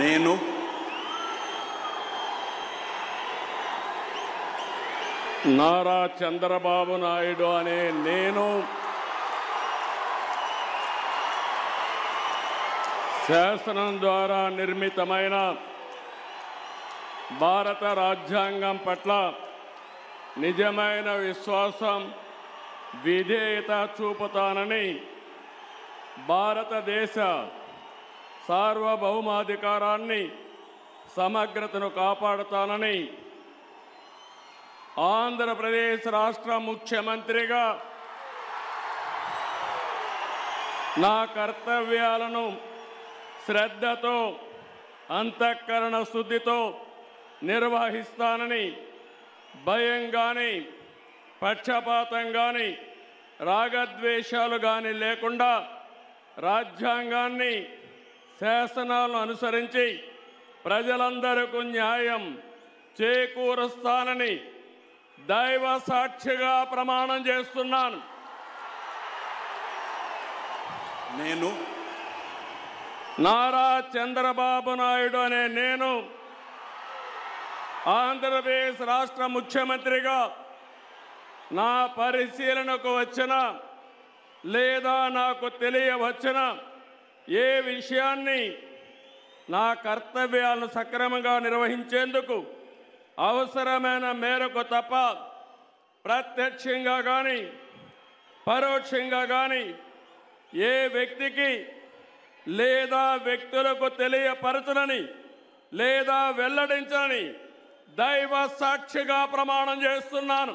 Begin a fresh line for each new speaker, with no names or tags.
నేను
నారా చంద్రబాబు నాయుడు అనే నేను శాసనం ద్వారా నిర్మితమైన భారత రాజ్యాంగం పట్ల నిజమైన విశ్వాసం విధేయత చూపుతానని భారతదేశ సార్వభౌమాధికారాన్ని సమగ్రతను కాపాడుతానని ఆంధ్రప్రదేశ్ రాష్ట్ర ముఖ్యమంత్రిగా నా కర్తవ్యాలను శ్రద్ధతో అంతఃకరణ శుద్ధితో నిర్వహిస్తానని భయం కానీ పక్షపాతం కానీ రాగద్వేషాలు కానీ లేకుండా రాజ్యాంగాన్ని శాసనాలను అనుసరించి ప్రజలందరికీ న్యాయం చేకూరుస్తానని దైవ సాక్షిగా ప్రమాణం చేస్తున్నాను.
నేను
నారా చంద్రబాబు నాయుడు అనే నేను ఆంధ్రప్రదేశ్ రాష్ట్ర ముఖ్యమంత్రిగా నా పరిశీలనకు వచ్చిన లేదా నాకు తెలియవచ్చిన ఏ విషయాన్ని నా కర్తవ్యాలను సక్రమంగా నిర్వహించేందుకు అవసరమైన మేరకు తప్ప ప్రత్యక్షంగా కానీ పరోక్షంగా కానీ ఏ వ్యక్తికి లేదా వ్యక్తులకు తెలియపరచనని లేదా వెల్లడించని దైవ సాక్షిగా ప్రమాణం చేస్తున్నాను.